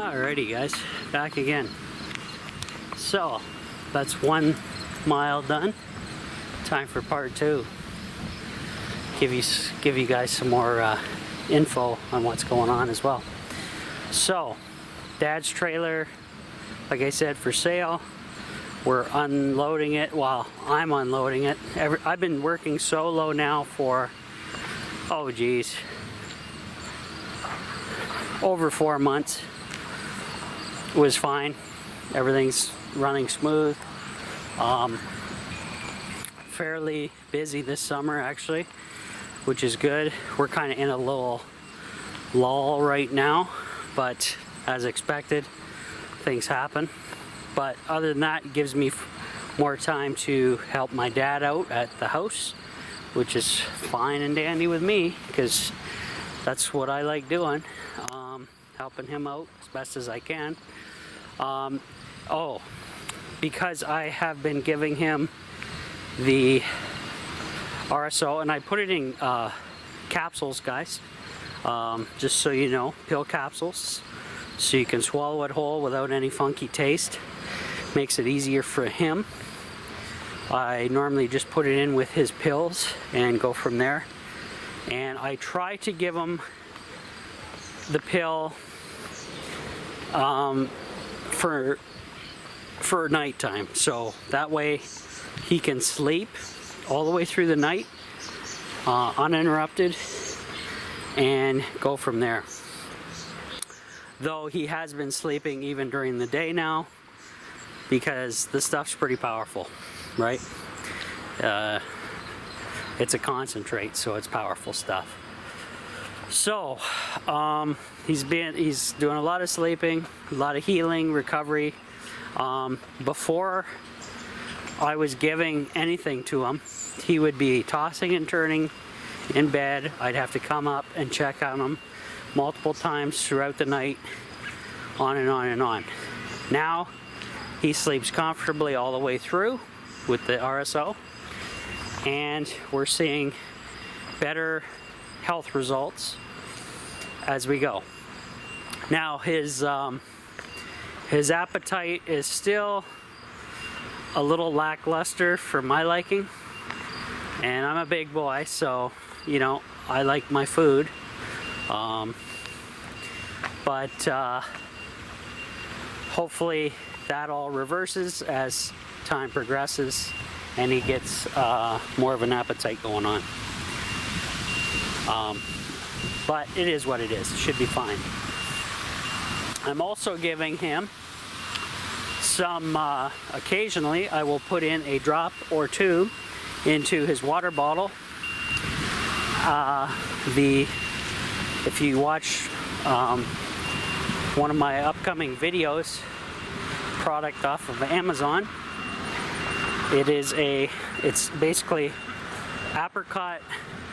Alrighty guys, back again. So that's 1 mile done. Time for part 2. Give you guys some more info on what's going on as well. So Dad's trailer, like I said, for sale. We're unloading it while I'm unloading it. I've been working solo now for, oh geez, over 4 months. It was fine. Everything's running smooth. Fairly busy this summer actually, which is good. We're kind of in a little lull right now, but as expected, things happen. But other than that, it gives me more time to help my dad out at the house, which is fine and dandy with me because that's what I like doing, helping him out as best as I can. Because I have been giving him the RSO, and I put it in capsules, guys, just so you know, pill capsules, so you can swallow it whole without any funky taste. Makes it easier for him. I normally just put it in with his pills and go from there, and I try to give him the pill for nighttime, so that way he can sleep all the way through the night uninterrupted and go from there. Though he has been sleeping even during the day now because the stuff's pretty powerful, right? It's a concentrate, so it's powerful stuff. So he's doing a lot of sleeping, a lot of healing, recovery. Before I was giving anything to him, he would be tossing and turning in bed. I'd have to come up and check on him multiple times throughout the night, on and on and on. Now he sleeps comfortably all the way through with the RSO, and we're seeing better health results as we go. Now his appetite is still a little lackluster for my liking, and I'm a big boy, so you know I like my food, but hopefully that all reverses as time progresses and he gets more of an appetite going on. But it is what it is. It should be fine. I'm also giving him some, occasionally I will put in a drop or two into his water bottle. If you watch one of my upcoming videos, product off of Amazon, it's basically apricot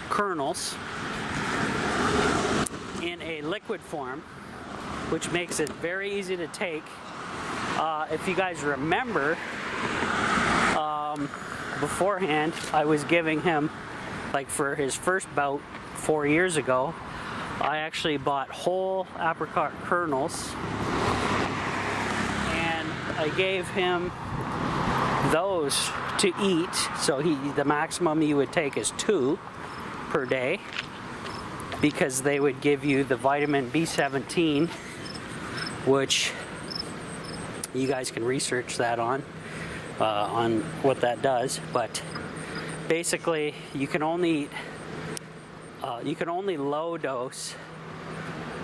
kernels in a liquid form, which makes it very easy to take. If you guys remember, beforehand I was giving him, like for his first bout 4 years ago, I actually bought whole apricot kernels and I gave him those to eat. So the maximum you would take is 2 per day, because they would give you the vitamin B17, which you guys can research that on what that does. But basically you can only low dose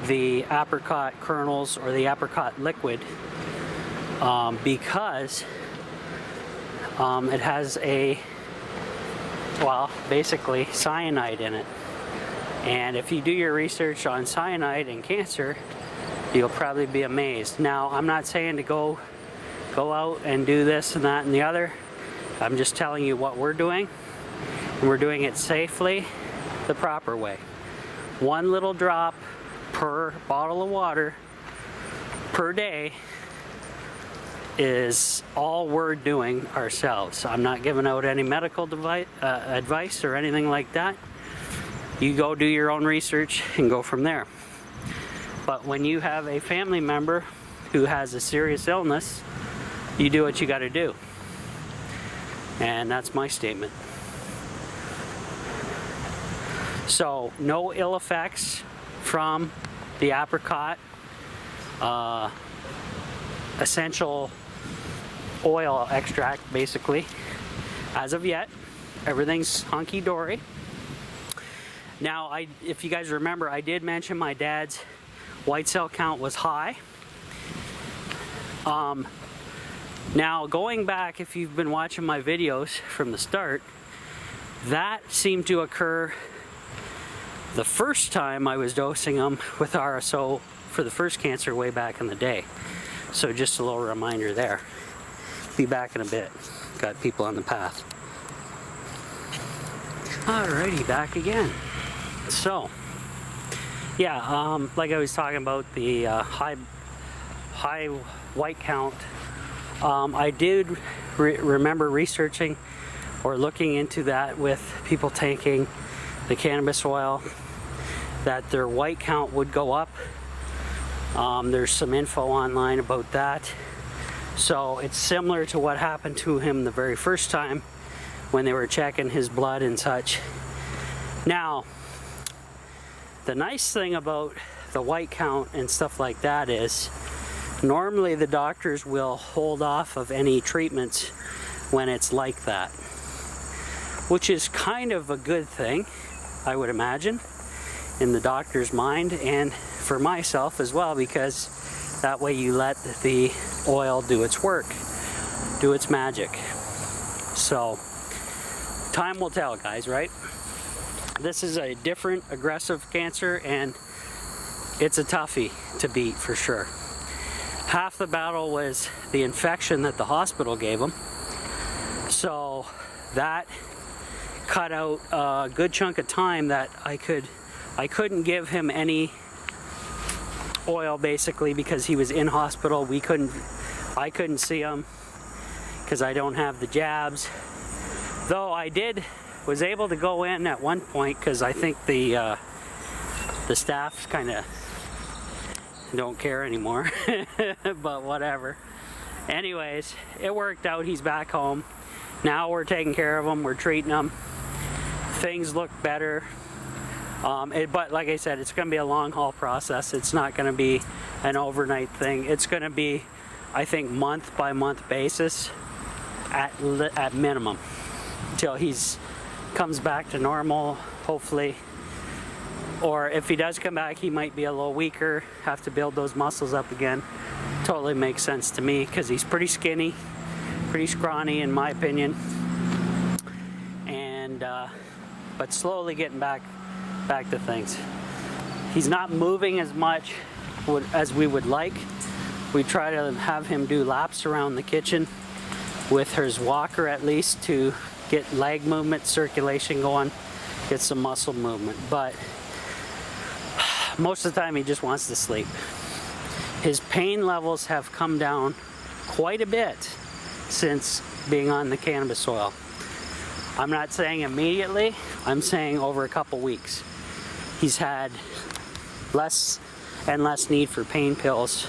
the apricot kernels or the apricot liquid because it has basically cyanide in it. And if you do your research on cyanide and cancer, you'll probably be amazed. Now, I'm not saying to go out and do this and that and the other. I'm just telling you what we're doing, and we're doing it safely, the proper way. 1 little drop per bottle of water per day is all we're doing ourselves. I'm not giving out any medical advice or anything like that. You go do your own research and go from there. But when you have a family member who has a serious illness, you do what you got to do. And that's my statement. So, no ill effects from the apricot essential oil extract, basically. As of yet, everything's hunky-dory. Now, if you guys remember, I did mention my dad's white cell count was high. Now, going back, if you've been watching my videos from the start, that seemed to occur the first time I was dosing them with RSO for the first cancer way back in the day. So just a little reminder there. Be back in a bit. Got people on the path. Alrighty, back again. So, yeah, like I was talking about the high white count. I did remember researching or looking into that with people taking the cannabis oil, that their white count would go up. There's some info online about that. So it's similar to what happened to him the very first time when they were checking his blood and such. Now, the nice thing about the white count and stuff like that is normally the doctors will hold off of any treatments when it's like that, which is kind of a good thing, I would imagine, in the doctor's mind, and for myself as well, because that way you let the oil do its work, do its magic. So, time will tell, guys, right? This is a different aggressive cancer, and it's a toughie to beat for sure. Half the battle was the infection that the hospital gave him. So that cut out a good chunk of time that I couldn't give him any oil, basically, because he was in hospital. I couldn't see him because I don't have the jabs. Though I was able to go in at one point, because I think the staff kind of don't care anymore. But whatever. Anyways, it worked out. He's back home. Now we're taking care of him. We're treating him. Things look better. But like I said, it's going to be a long haul process. It's not going to be an overnight thing. It's going to be, I think, month by month basis at minimum, till he's comes back to normal, hopefully. Or if he does come back, he might be a little weaker, have to build those muscles up again. Totally makes sense to me, because he's pretty skinny, pretty scrawny in my opinion, and but slowly getting back to things. He's not moving as much as we would like. We try to have him do laps around the kitchen with his walker, at least, to get leg movement, circulation going, get some muscle movement. But most of the time he just wants to sleep. His pain levels have come down quite a bit since being on the cannabis oil. I'm not saying immediately, I'm saying over a couple weeks. He's had less and less need for pain pills,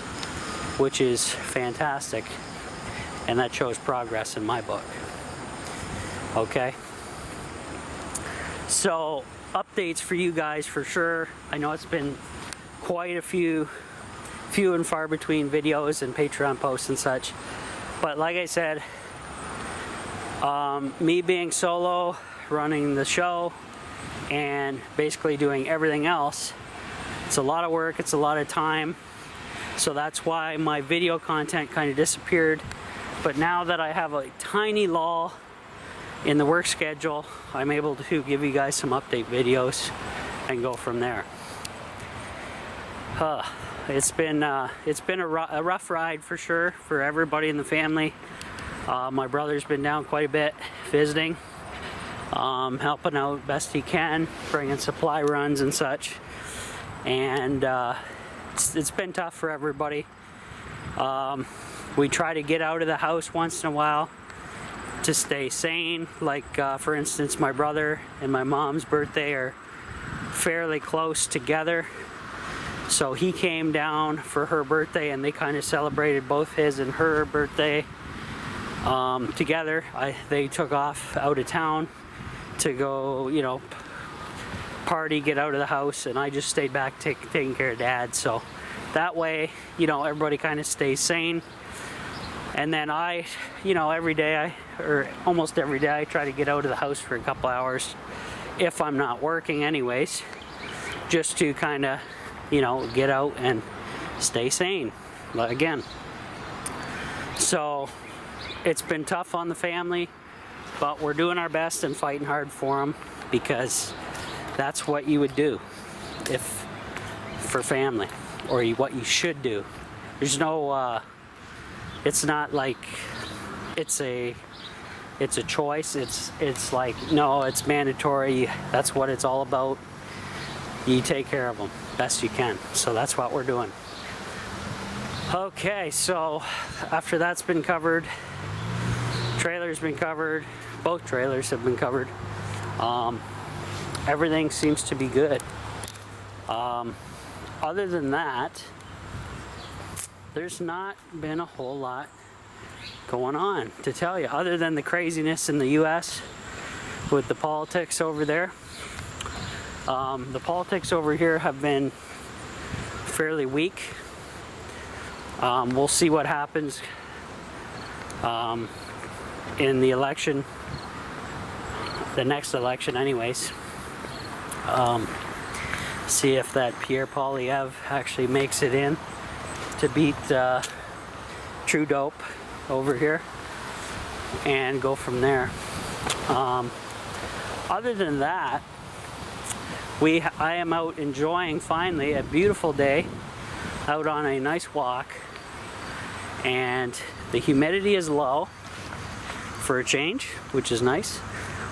which is fantastic, and that shows progress in my book. Okay? So, updates for you guys for sure. I know it's been quite a few and far between videos and Patreon posts and such, but like I said, me being solo, running the show, and basically doing everything else, it's a lot of work, it's a lot of time, so that's why my video content kind of disappeared. But now that I have a tiny lull in the work schedule, I'm able to give you guys some update videos and go from there. It's been a rough ride for sure for everybody in the family. My brother's been down quite a bit visiting, helping out best he can, bringing supply runs and such, and it's been tough for everybody. We try to get out of the house once in a while to stay sane. Like for instance, my brother and my mom's birthday are fairly close together, So he came down for her birthday, and they kind of celebrated both his and her birthday together. They took off out of town to go, you know, party, get out of the house, and I just stayed back taking care of Dad. So that way, you know, everybody kind of stays sane. And then I, you know, every day or almost every day, I try to get out of the house for a couple hours if I'm not working anyways, just to kind of, you know, get out and stay sane again. So it's been tough on the family, but we're doing our best and fighting hard for them, because that's what you would do if for family, or what you should do. There's no it's not like it's a choice. It's like, no, it's mandatory. That's what it's all about. You take care of them best you can. So that's what we're doing. Okay, so after that's been covered, trailer's been covered, both trailers have been covered. Everything seems to be good. Other than that, there's not been a whole lot going on to tell you, other than the craziness in the US with the politics over there. The politics over here have been fairly weak. We'll see what happens in the election, the next election anyways. See if that Pierre Poilievre actually makes it in to beat Trudeau over here, and go from there. Other than that, I am out enjoying finally a beautiful day, out on a nice walk, and the humidity is low for a change, which is nice.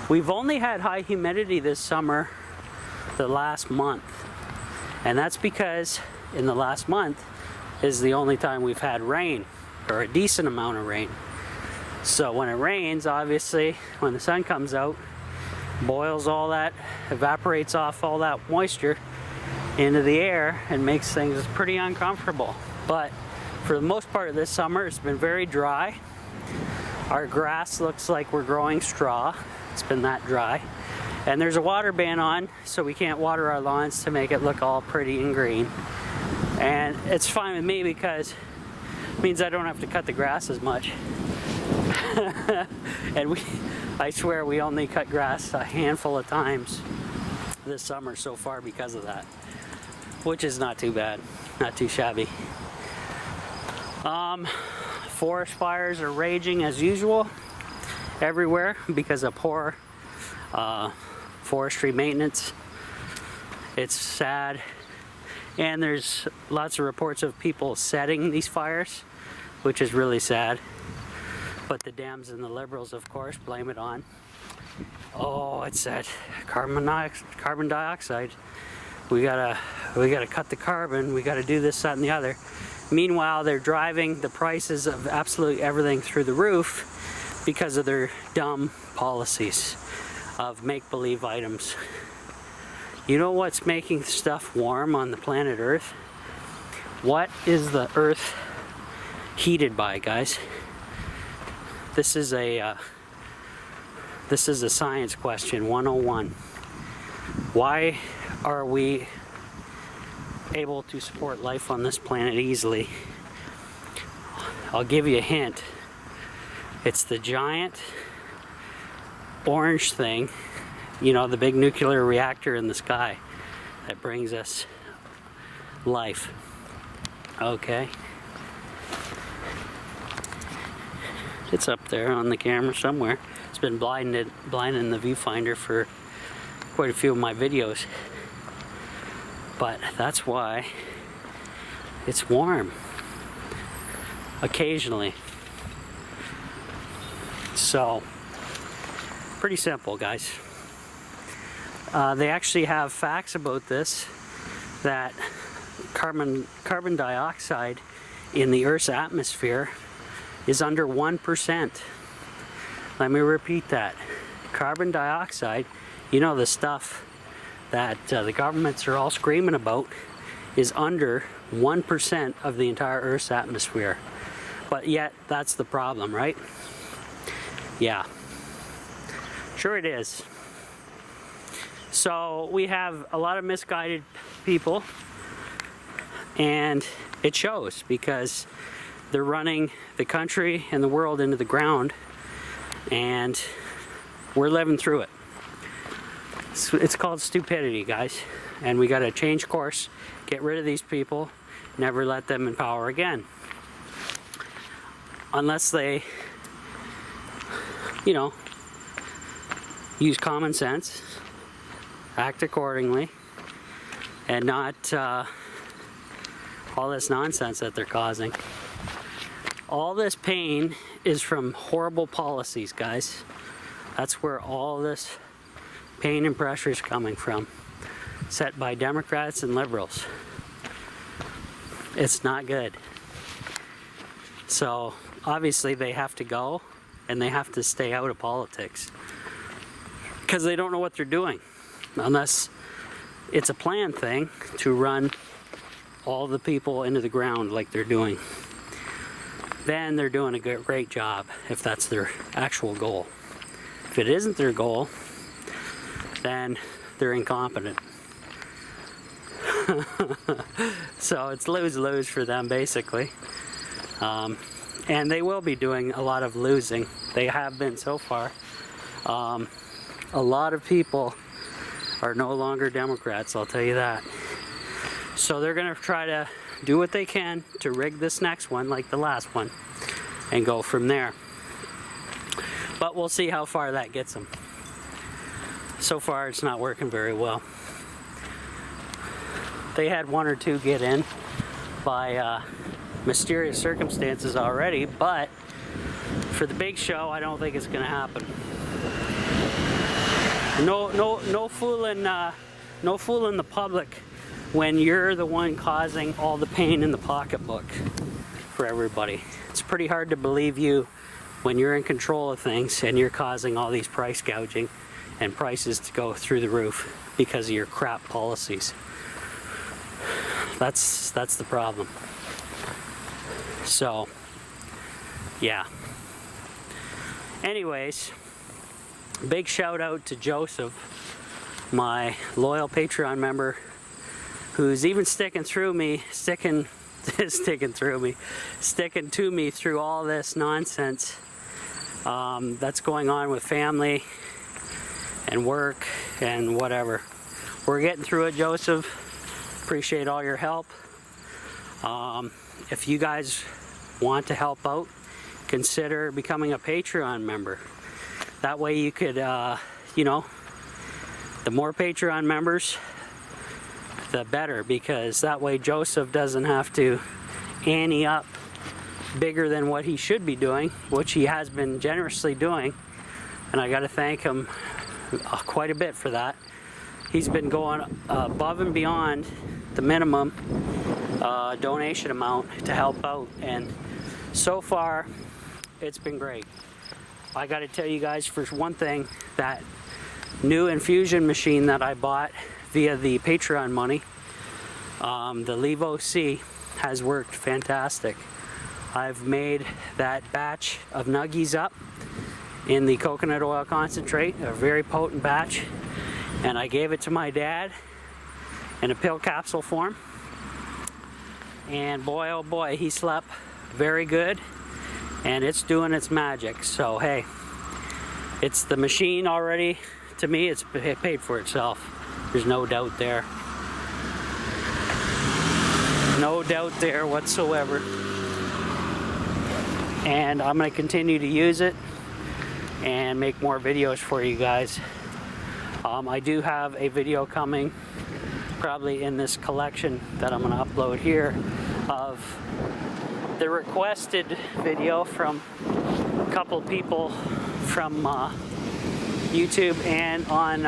We've only had high humidity this summer the last month, and that's because in the last month is the only time we've had rain, or a decent amount of rain. So when it rains, obviously, when the sun comes out, boils all that, evaporates off all that moisture into the air and makes things pretty uncomfortable. But for the most part of this summer, it's been very dry. Our grass looks like we're growing straw. It's been that dry. And there's a water ban on, so we can't water our lawns to make it look all pretty and green. And it's fine with me because it means I don't have to cut the grass as much. And I swear we only cut grass a handful of times this summer so far because of that, which is not too bad, not too shabby. Forest fires are raging as usual everywhere because of poor forestry maintenance. It's sad. And there's lots of reports of people setting these fires, which is really sad. But the Dems and the Liberals, of course, blame it on, oh, it's that carbon dioxide. We gotta cut the carbon. We gotta do this, that, and the other. Meanwhile, they're driving the prices of absolutely everything through the roof because of their dumb policies of make-believe items. You know what's making stuff warm on the planet Earth? What is the Earth heated by, guys? This is a science question 101. Why are we able to support life on this planet easily? I'll give you a hint. It's the giant orange thing, you know, the big nuclear reactor in the sky that brings us life. Okay. It's up there on the camera somewhere. It's been blinding the viewfinder for quite a few of my videos. But that's why it's warm occasionally. So, pretty simple, guys. They actually have facts about this, that carbon dioxide in the Earth's atmosphere is under 1%. Let me repeat that. Carbon dioxide, you know, the stuff that the governments are all screaming about, is under 1% of the entire Earth's atmosphere. But yet, that's the problem, right? Yeah. Sure it is. So we have a lot of misguided people, and it shows because they're running the country and the world into the ground, and we're living through it. It's called stupidity, guys, and we got to change course, get rid of these people, never let them in power again. Unless they, you know, use common sense, act accordingly, and not all this nonsense that they're causing. All this pain is from horrible policies, guys. That's where all this pain and pressure is coming from, set by Democrats and liberals. It's not good. So obviously they have to go, and they have to stay out of politics because they don't know what they're doing, unless it's a planned thing to run all the people into the ground like they're doing. Then they're doing a great job if that's their actual goal. If it isn't their goal, then they're incompetent. So it's lose-lose for them, basically. And they will be doing a lot of losing. They have been so far. A lot of people are no longer Democrats, I'll tell you that. So they're going to try to do what they can to rig this next one like the last one and go from there. But we'll see how far that gets them. So far it's not working very well. They had one or two get in by mysterious circumstances already, but for the big show I don't think it's going to happen. No fooling the public when you're the one causing all the pain in the pocketbook for everybody. It's pretty hard to believe you when you're in control of things and you're causing all these price gouging and prices to go through the roof because of your crap policies. That's the problem. So, yeah. Anyways, big shout out to Joseph, my loyal Patreon member, who's even sticking to me through all this nonsense that's going on with family and work and whatever. We're getting through it, Joseph. Appreciate all your help. If you guys want to help out, consider becoming a Patreon member. That way you could, you know, the more Patreon members, the better, because that way Joseph doesn't have to ante up bigger than what he should be doing, which he has been generously doing, and I got to thank him quite a bit for that. He's been going above and beyond the minimum donation amount to help out, and so far it's been great. I got to tell you guys, for one thing, that new infusion machine that I bought via the Patreon money, the Levo C, has worked fantastic. I've made that batch of nuggies up in the coconut oil concentrate, a very potent batch, and I gave it to my dad in a pill capsule form, and boy oh boy, he slept very good, and it's doing its magic. So hey, it's the machine already. To me, it's paid for itself. There's no doubt there. No doubt there whatsoever. And I'm going to continue to use it and make more videos for you guys. I do have a video coming, probably in this collection that I'm going to upload here, of the requested video from a couple people from YouTube and on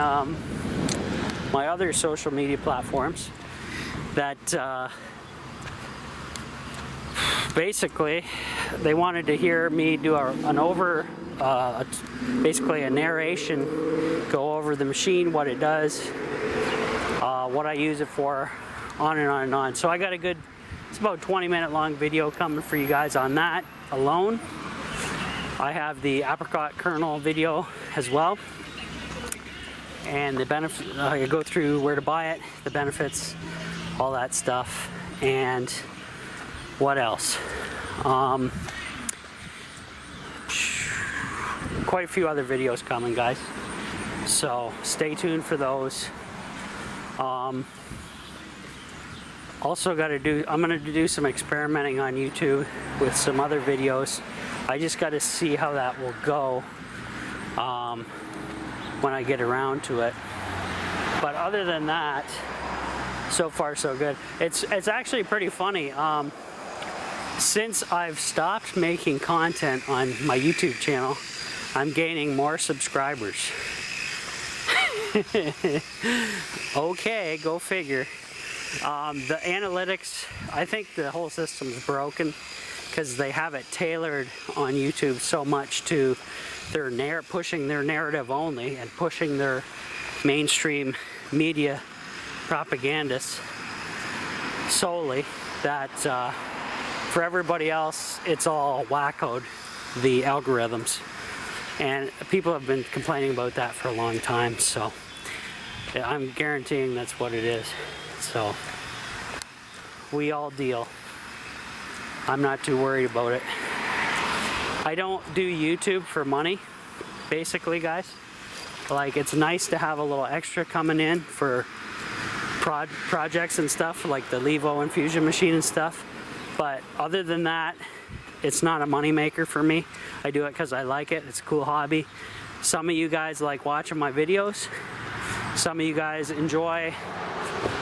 my other social media platforms that basically they wanted to hear me do basically a narration, go over the machine, what it does, what I use it for, on and on and on. So I got a good, it's about 20-minute long video coming for you guys on that alone. I have the apricot kernel video as well, and the benefit, I go through where to buy it, the benefits, all that stuff, and what else? Quite a few other videos coming, guys, so stay tuned for those. Also I'm gonna do some experimenting on YouTube with some other videos. I just got to see how that will go when I get around to it. But other than that, so far so good. It's actually pretty funny. Since I've stopped making content on my YouTube channel, I'm gaining more subscribers. Okay, go figure. The analytics, I think the whole system's broken because they have it tailored on YouTube so much to their pushing their narrative only and pushing their mainstream media propagandists solely, that for everybody else it's all wackoed, the algorithms. And people have been complaining about that for a long time, so I'm guaranteeing that's what it is. So we all deal. I'm not too worried about it. I don't do YouTube for money, basically, guys. Like, it's nice to have a little extra coming in for projects and stuff, like the Levo infusion machine and stuff. But other than that, it's not a money maker for me. I do it because I like it. It's a cool hobby. Some of you guys like watching my videos. Some of you guys enjoy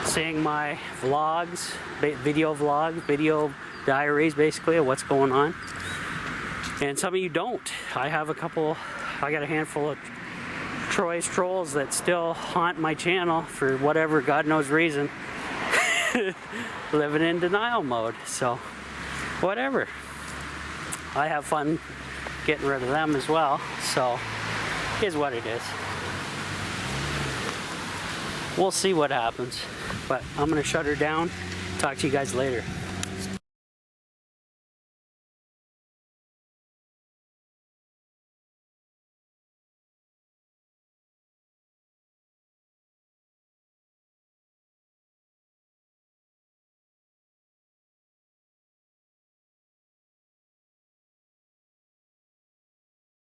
seeing my vlogs, video diaries, basically, of what's going on. And some of you don't. I got a handful of Troy's trolls that still haunt my channel for whatever God knows reason. Living in denial mode, so whatever. I have fun getting rid of them as well, so is what it is. We'll see what happens, but I'm gonna shut her down. Talk to you guys later.